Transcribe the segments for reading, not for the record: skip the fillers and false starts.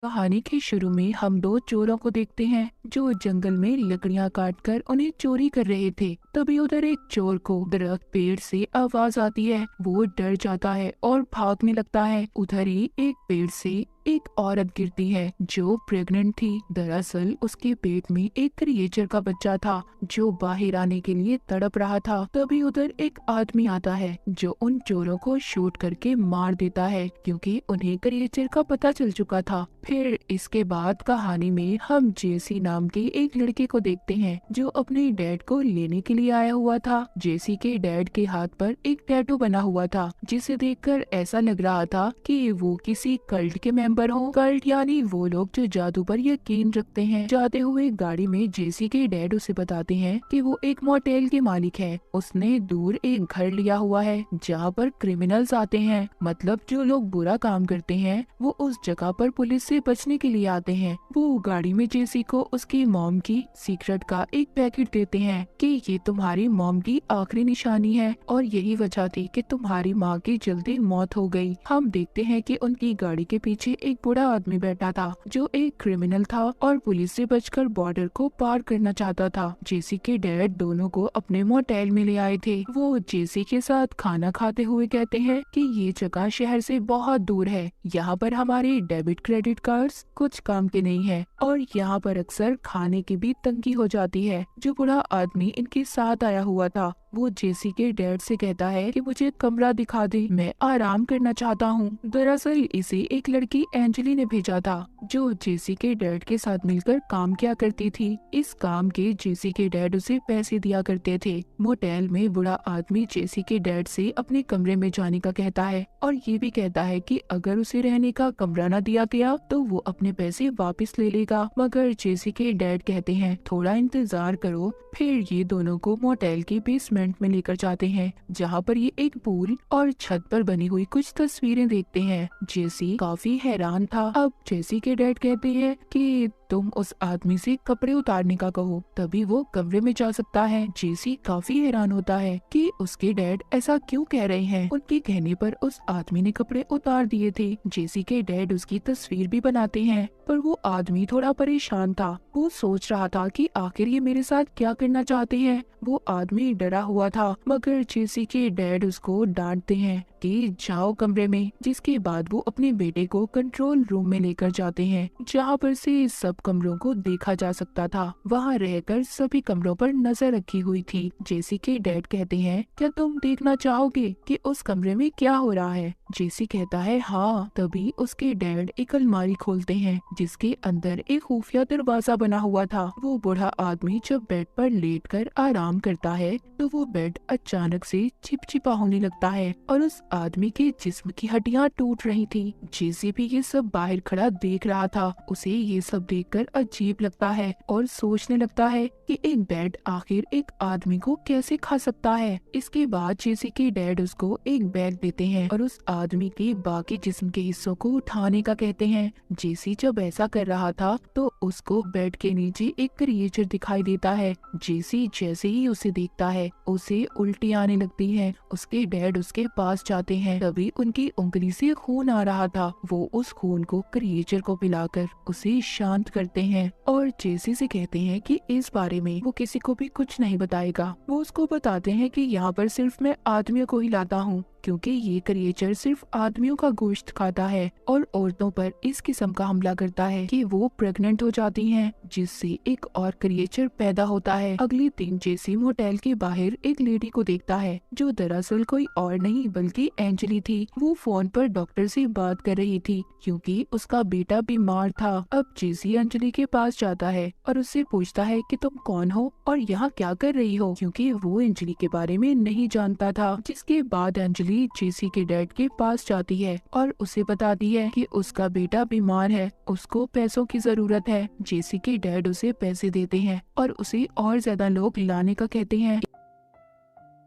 कहानी के शुरू में हम दो चोरों को देखते हैं जो जंगल में लकड़ियां काटकर उन्हें चोरी कर रहे थे। तभी उधर एक चोर को दरख्त पेड़ से आवाज आती है। वो डर जाता है और भागने लगता है। उधर ही एक पेड़ से एक औरत गिरती है जो प्रेग्नेंट थी। दरअसल उसके पेट में एक क्रिएचर का बच्चा था जो बाहर आने के लिए तड़प रहा था। तभी उधर एक आदमी आता है जो उन चोरों को शूट करके मार देता है क्योंकि उन्हें क्रिएचर का पता चल चुका था। फिर इसके बाद कहानी में हम जेसी नाम के एक लड़के को देखते हैं जो अपने डैड को लेने के लिए आया हुआ था। जेसी के डैड के हाथ पर एक टैटू बना हुआ था जिसे देखकर ऐसा लग रहा था कि वो किसी कल्ट के मेंबर हो। कल्ट यानी वो लोग जो जादू पर यकीन रखते हैं। जाते हुए गाड़ी में जेसी के डैड उसे बताते हैं कि वो एक मोटेल के मालिक है। उसने दूर एक घर लिया हुआ है जहाँ पर क्रिमिनल्स आते हैं, मतलब जो लोग बुरा काम करते हैं वो उस जगह पर पुलिस से बचने के लिए आते हैं। वो गाड़ी में जेसी को उसकी मॉम की सीक्रेट का एक पैकेट देते हैं कि ये तुम्हारी मॉम की आखिरी निशानी है और यही वजह थी कि तुम्हारी माँ की जल्दी मौत हो गई। हम देखते हैं कि उनकी गाड़ी के पीछे एक बूढ़ा आदमी बैठा था जो एक क्रिमिनल था और पुलिस से बचकर बॉर्डर को पार करना चाहता था। जेसी के डैड दोनों को अपने मोटेल में ले आए थे। वो जेसी के साथ खाना खाते हुए कहते हैं कि ये जगह शहर से बहुत दूर है, यहाँ पर हमारे डेबिट क्रेडिट कार्ड्स कुछ काम के नहीं है और यहाँ पर अक्सर खाने की भी तंगी हो जाती है। जो बूढ़ा आदमी इनके साथ आया हुआ था वो जेसी के डैड से कहता है कि मुझे कमरा दिखा दे, मैं आराम करना चाहता हूँ। दरअसल इसे एक लड़की एंजली ने भेजा था जो जेसी के डैड के साथ मिलकर काम किया करती थी। इस काम के जेसी के डैड उसे पैसे दिया करते थे। मोटेल में बूढ़ा आदमी जेसी के डैड से अपने कमरे में जाने का कहता है और ये भी कहता है कि अगर उसे रहने का कमरा न दिया गया तो वो अपने पैसे वापस ले लेगा। मगर जेसी के डैड कहते हैं थोड़ा इंतजार करो। फिर ये दोनों को मोटेल के बेसमेंट में लेकर जाते हैं जहाँ पर ये एक पूल और छत पर बनी हुई कुछ तस्वीरें देखते हैं। जेसी काफी हैरान था। अब जेसी के डैड कहते हैं कि तुम उस आदमी से कपड़े उतारने का कहो तभी वो कमरे में जा सकता है। जेसी काफी हैरान होता है कि उसके डैड ऐसा क्यों कह रहे हैं। उनके कहने पर उस आदमी ने कपड़े उतार दिए थे। जेसी के डैड उसकी तस्वीर भी बनाते हैं पर वो आदमी थोड़ा परेशान था। वो सोच रहा था कि आखिर ये मेरे साथ क्या करना चाहते हैं। वो आदमी डरा हुआ था मगर जेसी के डैड उसको डांटते हैं कि जाओ कमरे में। जिसके बाद वो अपने बेटे को कंट्रोल रूम में लेकर जाते हैं जहाँ पर से सब कमरों को देखा जा सकता था। वहाँ रहकर सभी कमरों पर नजर रखी हुई थी। जेसी के डैड कहते हैं क्या तुम देखना चाहोगे कि उस कमरे में क्या हो रहा है। जेसी कहता है हाँ। तभी उसके डैड एक अलमारी खोलते हैं जिसके अंदर एक खुफिया दरवाजा बना हुआ था। वो बूढ़ा आदमी जब बेड पर लेटकर आराम करता है तो वो बेड अचानक से चिपचिपा होने लगता है और उस आदमी के जिस्म की हड्डियां टूट रही थी। जेसी भी ये सब बाहर खड़ा देख रहा था। उसे ये सब देखकर अजीब लगता है और सोचने लगता है कि एक बेड आखिर एक आदमी को कैसे खा सकता है। इसके बाद जेसी के डैड उसको एक बैग देते हैं और उस आदमी के बाकी जिस्म के हिस्सों को उठाने का कहते हैं। जेसी जब ऐसा कर रहा था तो उसको बेड के नीचे एक क्रिएचर दिखाई देता है। जेसी जैसे ही उसे देखता है उसे उल्टी आने लगती है। उसके डैड उसके पास जाते हैं तभी उनकी उंगली से खून आ रहा था। वो उस खून को क्रिएचर को पिलाकर उसे शांत करते हैं और जेसी से कहते हैं कि इस बारे में वो किसी को भी कुछ नहीं बताएगा। वो उसको बताते हैं कि यहाँ पर सिर्फ मैं आदमियों को ही लाता हूँ क्योंकि ये क्रिएचर सिर्फ आदमियों का गोश्त खाता है और औरतों पर इस किस्म का हमला करता है कि वो प्रेग्नेंट हो जाती हैं, जिससे एक और क्रिएचर पैदा होता है। अगले दिन जेसी मोटेल के बाहर एक लेडी को देखता है जो दरअसल कोई और नहीं बल्कि एंजली थी। वो फोन पर डॉक्टर से बात कर रही थी क्योंकि उसका बेटा बीमार था। अब जेसी अंजलि के पास जाता है और उससे पूछता है कि तुम कौन हो और यहाँ क्या कर रही हो, क्योंकि वो अंजलि के बारे में नहीं जानता था। जिसके बाद अंजलि जेसी के डैड के पास जाती है और उसे बताती है कि उसका बेटा बीमार है, उसको पैसों की जरूरत है। जेसी के डैड उसे पैसे देते हैं और उसे और ज्यादा लोग लाने का कहते हैं।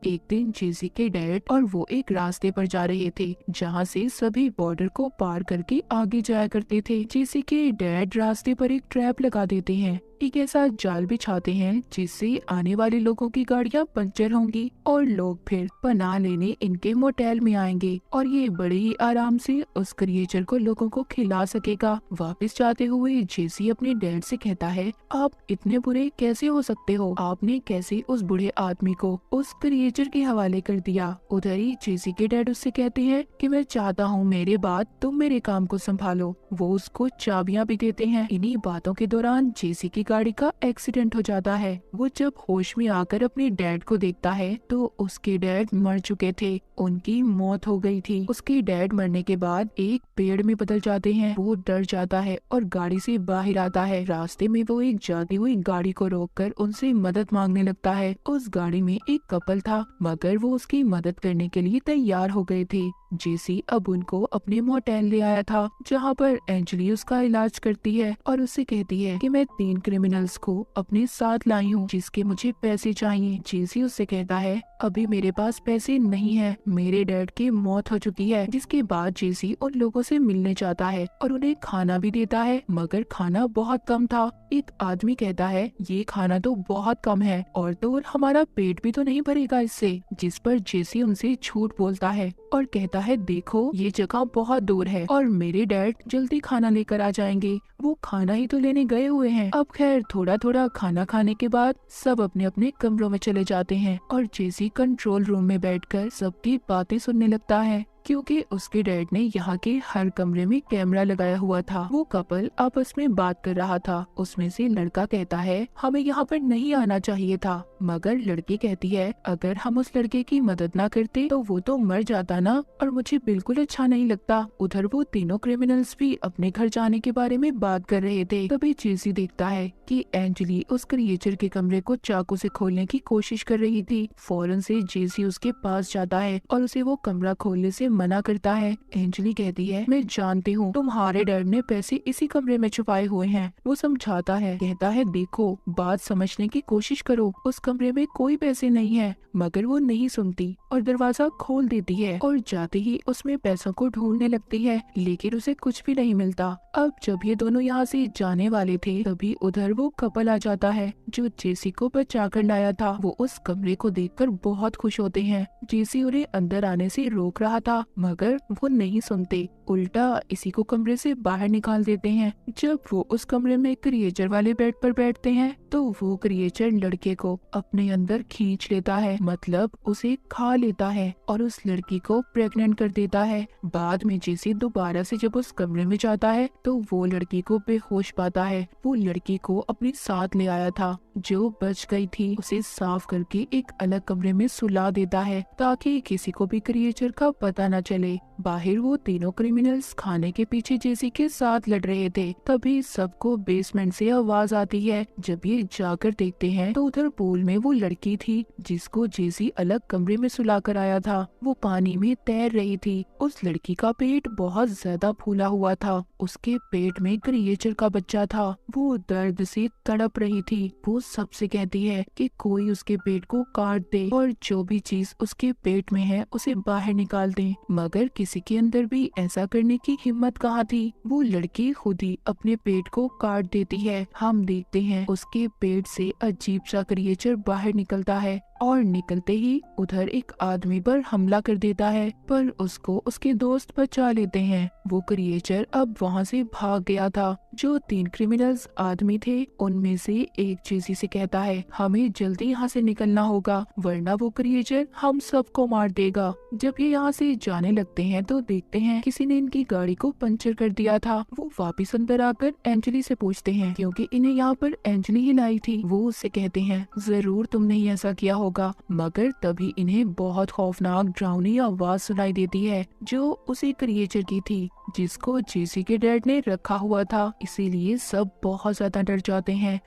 एक दिन जेसी के डैड और वो एक रास्ते पर जा रहे थे जहाँ से सभी बॉर्डर को पार करके आगे जाया करते थे। जेसी के डैड रास्ते पर एक ट्रैप लगा देते हैं एक ऐसा जाल बिछाते हैं जिससे आने वाले लोगों की गाड़ियां पंचर होंगी और लोग फिर पनाह लेने इनके मोटेल में आएंगे और ये बड़े ही आराम से उस क्रिएचर को लोगों को खिला सकेगा। वापस जाते हुए जेसी अपने डैड से कहता है, आप इतने बुरे कैसे हो सकते हो? आपने कैसे उस बूढ़े आदमी को उस क्रिएचर के हवाले कर दिया? उधर ही जेसी के डैड उससे कहते हैं कि मैं चाहता हूँ मेरे बाद तुम मेरे काम को संभालो। वो उसको चाबियां भी देते हैं। इन्हीं बातों के दौरान जेसी की गाड़ी का एक्सीडेंट हो जाता है। वो जब होश में आकर अपने डैड को देखता है तो उसके डैड मर चुके थे, उनकी मौत हो गई थी। उसके डैड मरने के बाद एक पेड़ में बदल जाते हैं। वो डर जाता है और गाड़ी से बाहर आता है। रास्ते में वो एक जाती हुई गाड़ी को रोककर उनसे मदद मांगने लगता है। उस गाड़ी में एक कपल था मगर वो उसकी मदद करने के लिए तैयार हो गए थे। जेसी अब उनको अपने मोटेल ले आया था जहाँ पर एंजली उसका इलाज करती है और उससे कहती है कि मैं 3 क्रिमिनल्स को अपने साथ लाई हूँ जिसके मुझे पैसे चाहिए। जेसी उससे कहता है, अभी मेरे पास पैसे नहीं है, मेरे डैड की मौत हो चुकी है। जिसके बाद जेसी उन लोगों से मिलने जाता है और उन्हें खाना भी देता है मगर खाना बहुत कम था। एक आदमी कहता है, ये खाना तो बहुत कम है और तो हमारा पेट भी तो नहीं भरेगा इससे। जिस पर जेसी उनसे झूठ बोलता है और कहता है, देखो ये जगह बहुत दूर है और मेरे डैड जल्दी खाना लेकर आ जाएंगे, वो खाना ही तो लेने गए हुए हैं। अब खैर थोड़ा थोड़ा खाना खाने के बाद सब अपने अपने कमरों में चले जाते हैं और जेसी कंट्रोल रूम में बैठकर सबकी बातें सुनने लगता है क्योंकि उसके डैड ने यहाँ के हर कमरे में कैमरा लगाया हुआ था। वो कपल आपस में बात कर रहा था। उसमें से लड़का कहता है, हमें यहाँ पर नहीं आना चाहिए था, मगर लड़की कहती है, अगर हम उस लड़के की मदद ना करते तो वो तो मर जाता ना, और मुझे बिल्कुल अच्छा नहीं लगता। उधर वो तीनों क्रिमिनल्स भी अपने घर जाने के बारे में बात कर रहे थे। तभी जेसी देखता है कि एंजली उस क्रिएचर के कमरे को चाकू से खोलने की कोशिश कर रही थी। फौरन से जेसी उसके पास जाता है और उसे वो कमरा खोलने से मना करता है। एंजली कहती है, मैं जानती हूँ तुम्हारे डैड ने पैसे इसी कमरे में छुपाए हुए हैं। वो समझाता है, कहता है, देखो बात समझने की कोशिश करो, उस कमरे में कोई पैसे नहीं है। मगर वो नहीं सुनती और दरवाजा खोल देती है और जाते ही उसमें पैसों को ढूंढने लगती है, लेकिन उसे कुछ भी नहीं मिलता। अब जब ये दोनों यहाँ से जाने वाले थे तभी उधर वो कपल आ जाता है जो जेसी को बचा कर लाया था। वो उस कमरे को देखकर बहुत खुश होते हैं। जेसी उन्हें अंदर आने से रोक रहा था मगर वो नहीं सुनते, उल्टा इसी को कमरे से बाहर निकाल देते हैं। जब वो उस कमरे में क्रिएचर वाले बेड पर बैठते हैं तो वो क्रिएचर लड़के को अपने अंदर खींच लेता है, मतलब उसे खा लेता है और उस लड़की को प्रेग्नेंट कर देता है। बाद में जेसी दोबारा से जब उस कमरे में जाता है तो वो लड़की को बेहोश पाता है। वो लड़की को अपने साथ ले आया था जो बच गई थी, उसे साफ करके एक अलग कमरे में सुला देता है ताकि किसी को भी क्रिएचर का पता न चले। बाहर वो तीनों क्रिमिनल्स खाने के पीछे जेसी के साथ लड़ रहे थे। तभी सबको बेसमेंट से आवाज आती है। जब ये जाकर देखते हैं तो उधर पूल में वो लड़की थी जिसको जेसी अलग कमरे में सुला कर आया था। वो पानी में तैर रही थी। उस लड़की का पेट बहुत ज्यादा फूला हुआ था। उसके पेट में क्रिएचर का बच्चा था। वो दर्द से तड़प रही थी। वो सबसे कहती है कि कोई उसके पेट को काट दे और जो भी चीज उसके पेट में है उसे बाहर निकाल दे, मगर किसी के अंदर भी ऐसा करने की हिम्मत कहाँ थी। वो लड़की खुद ही अपने पेट को काट देती है। हम देखते हैं उसके पेट से अजीब सा क्रिएचर बाहर निकलता है और निकलते ही उधर एक आदमी पर हमला कर देता है, पर उसको उसके दोस्त बचा लेते हैं। वो क्रिएचर अब वहाँ से भाग गया था। जो 3 क्रिमिनल्स आदमी थे उनमें से एक जेसी से कहता है, हमें जल्दी यहाँ से निकलना होगा वरना वो क्रिएचर हम सबको मार देगा। जब ये यहाँ से जाने लगते हैं तो देखते हैं किसी ने इनकी गाड़ी को पंचर कर दिया था। वो वापस अंदर आकर एंजली से पूछते हैं क्योंकि इन्हें यहाँ पर एंजली ही लाई थी। वो उससे कहते हैं, जरूर तुमने ही ऐसा किया होगा, मगर तभी इन्हें बहुत खौफनाक डरावनी आवाज सुनाई देती है जो उसी क्रिएचर की थी जिसको जेसी के डैड ने रखा हुआ था। इसीलिए सब बहुत ज्यादा डर जाते हैं।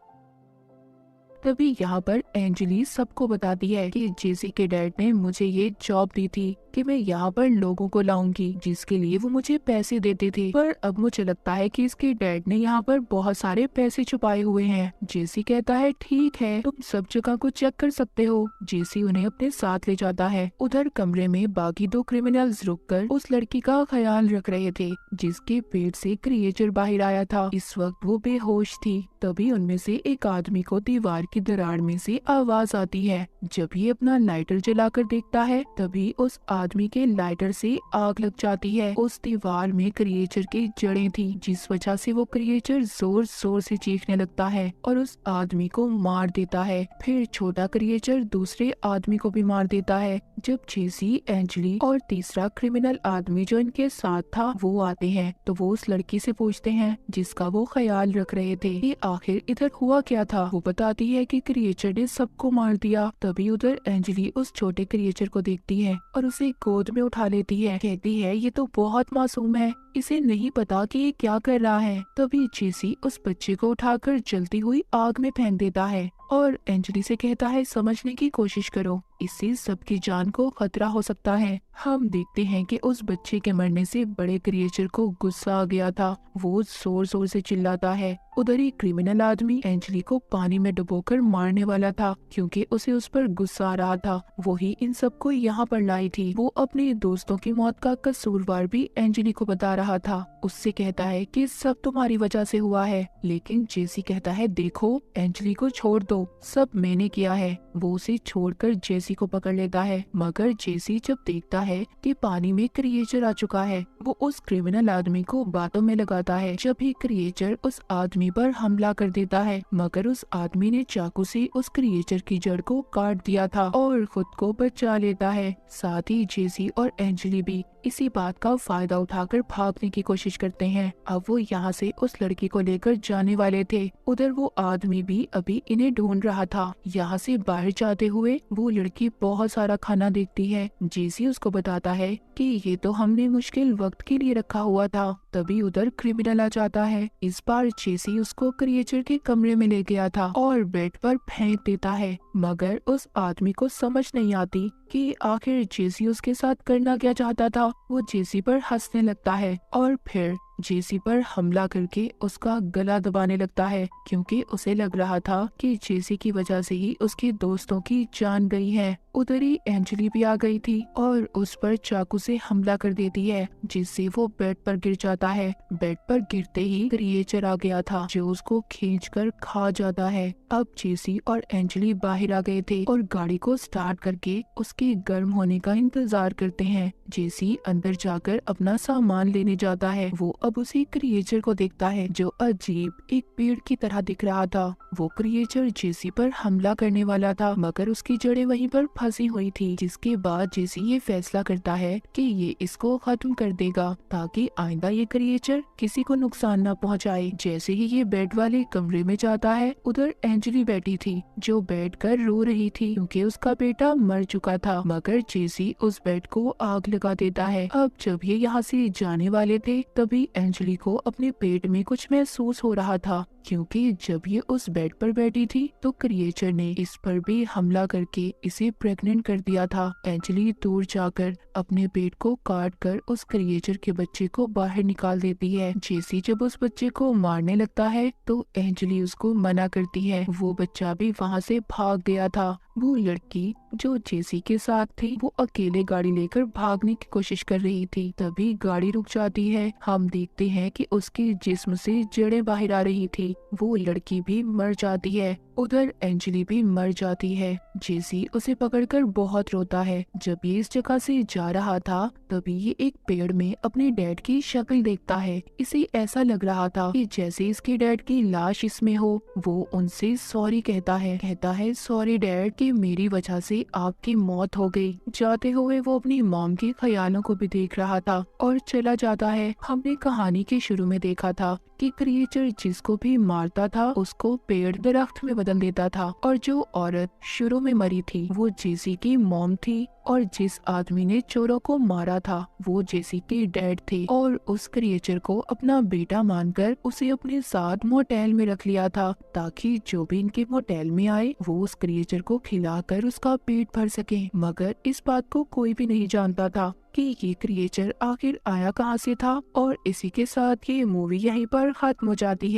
तभी यहाँ पर एंजली सबको बताती है कि जेसी के डैड ने मुझे ये जॉब दी थी कि मैं यहाँ पर लोगों को लाऊंगी, जिसके लिए वो मुझे पैसे देते थे, पर अब मुझे लगता है कि इसके डैड ने यहाँ पर बहुत सारे पैसे छुपाए हुए हैं। जेसी कहता है, ठीक है, तुम सब जगह को चेक कर सकते हो। जेसी उन्हें अपने साथ ले जाता है। उधर कमरे में बाकी 2 क्रिमिनल्स रुककर उस लड़की का ख्याल रख रहे थे जिसके पेट से क्रिएचर बाहर आया था। इस वक्त वो बेहोश थी। तभी उनमें से एक आदमी को दीवार की दरार में से आवाज आती है। जब ये अपना लाइटर जलाकर देखता है तभी उस आदमी के लाइटर से आग लग जाती है। उस दीवार में क्रिएचर की जड़ें थी, जिस वजह से वो क्रिएचर जोर जोर से चीखने लगता है और उस आदमी को मार देता है। फिर छोटा क्रिएचर दूसरे आदमी को भी मार देता है। जब जेसी, एंजली और तीसरा क्रिमिनल आदमी जो इनके साथ था वो आते हैं तो वो उस लड़की से पूछते हैं जिसका वो ख्याल रख रहे थे कि आखिर इधर हुआ क्या था। वो बताती है कि क्रिएचर ने सबको मार दिया। तभी उधर एंजली उस छोटे क्रिएचर को देखती है और उसे गोद में उठा लेती है। कहती है ये तो बहुत मासूम है, इसे नहीं पता कि ये क्या कर रहा है। तभी जेसी उस बच्चे को उठाकर जलती हुई आग में फेंक देता है और एंजली से कहता है समझने की कोशिश करो, इससे सबकी जान को खतरा हो सकता है। हम देखते हैं कि उस बच्चे के मरने से बड़े क्रिएचर को गुस्सा आ गया था। वो जोर जोर से चिल्लाता है। उधर ही क्रिमिनल आदमी एंजली को पानी में डुबोकर मारने वाला था क्योंकि उसे उस पर गुस्सा आ रहा था। वही इन सबको यहाँ पर लाई थी। वो अपने दोस्तों की मौत का कसूरवार भी एंजली को बता रहा था। उससे कहता है कि सब तुम्हारी वजह से हुआ है, लेकिन जेसी कहता है देखो एंजली को छोड़ दो, सब मैंने किया है। वो उसे छोड़कर जेसी को पकड़ लेता है, मगर जेसी जब देखता है कि पानी में क्रिएचर आ चुका है वो उस क्रिमिनल आदमी को बातों में लगाता है। जब ही क्रिएचर उस आदमी पर हमला कर देता है, मगर उस आदमी ने चाकू से उस क्रिएचर की जड़ को काट दिया था और खुद को बचा लेता है। साथ ही जेसी और एंजली भी इसी बात का फायदा उठाकर भागने की कोशिश करते हैं। अब वो यहाँ से उस लड़की को लेकर जाने वाले थे। उधर वो आदमी भी अभी इन्हें ढूंढ रहा था। यहाँ से बाहर जाते हुए वो लड़की बहुत सारा खाना देखती है। जेसी उसको बताता है कि ये तो हमने मुश्किल वक्त के लिए रखा हुआ था। तभी उधर क्रिमिनल आ जाता है। इस बार जेसी उसको क्रिएचर के कमरे में ले गया था और बेड पर फेंक देता है, मगर उस आदमी को समझ नहीं आती कि आखिर जेसी उसके साथ करना क्या चाहता था। वो जेसी पर हंसने लगता है और फिर जेसी पर हमला करके उसका गला दबाने लगता है क्योंकि उसे लग रहा था कि जेसी की वजह से ही उसके दोस्तों की जान गई है। उधर ही एंजली भी आ गई थी और उस पर चाकू से हमला कर देती है, जिससे वो बेड पर गिर जाता है। बेड पर गिरते ही क्रिएचर आ गया था जो उसको खींचकर खा जाता है। अब जेसी और एंजली बाहर आ गए थे और गाड़ी को स्टार्ट करके उसके गर्म होने का इंतजार करते हैं। जेसी अंदर जाकर अपना सामान लेने जाता है। वो अब उसी क्रिएचर को देखता है जो अजीब एक पेड़ की तरह दिख रहा था। वो क्रिएचर जेसी पर हमला करने वाला था, मगर उसकी जड़ें वहीं पर फंसी हुई थी। जिसके बाद जेसी ये फैसला करता है कि ये इसको खत्म कर देगा ताकि आइंदा ये क्रिएचर किसी को नुकसान न पहुंचाए। जैसे ही ये बेड वाले कमरे में जाता है, उधर एंजली बैठी थी जो बैठ कर रो रही थी क्योंकि उसका बेटा मर चुका था, मगर जेसी उस बेड को आग लगा देता है। अब जब ये यहाँ से जाने वाले थे तभी एंजली को अपने पेट में कुछ महसूस हो रहा था क्योंकि जब ये उस बेड पर बैठी थी तो क्रिएचर ने इस पर भी हमला करके इसे प्रेग्नेंट कर दिया था। एंजली दूर जाकर अपने पेट को काट कर उस क्रिएचर के बच्चे को बाहर निकाल देती है। जेसी जब उस बच्चे को मारने लगता है तो एंजली उसको मना करती है। वो बच्चा भी वहाँ से भाग गया था। वो लड़की जो जेसी के साथ थी वो अकेले गाड़ी लेकर भागने की कोशिश कर रही थी। तभी गाड़ी रुक जाती है। हम देखते हैं कि उसके जिस्म से जड़ें बाहर आ रही थी। वो लड़की भी मर जाती है। उधर एंजली भी मर जाती है। जेसी उसे पकड़कर बहुत रोता है। जब ये इस जगह से जा रहा था तभी ये एक पेड़ में अपने डैड की शक्ल देखता है। इसे ऐसा लग रहा था कि जैसे इसके डैड की लाश इसमें हो। वो उनसे सॉरी कहता है सॉरी डैड कि मेरी वजह से आपकी मौत हो गई। जाते हुए वो अपनी मॉम के ख्यालों को भी देख रहा था और चला जाता है। हमने कहानी के शुरू में देखा था कि क्रिएचर जिसको भी मारता था उसको पेड़ दरख्त में बदल देता था और जो औरत शुरू में मरी थी वो जेसी की मॉम थी और जिस आदमी ने चोरों को मारा था वो जेसी के डैड थे और उस क्रिएचर को अपना बेटा मानकर उसे अपने साथ मोटेल में रख लिया था ताकि जो भी इनके मोटेल में आए वो उस क्रिएचर को खिलाकर उसका पेट भर सके। मगर इस बात को कोई भी नहीं जानता था कि ये क्रिएचर आखिर आया कहाँ से था। और इसी के साथ ये मूवी यहीं पर खत्म हो जाती है।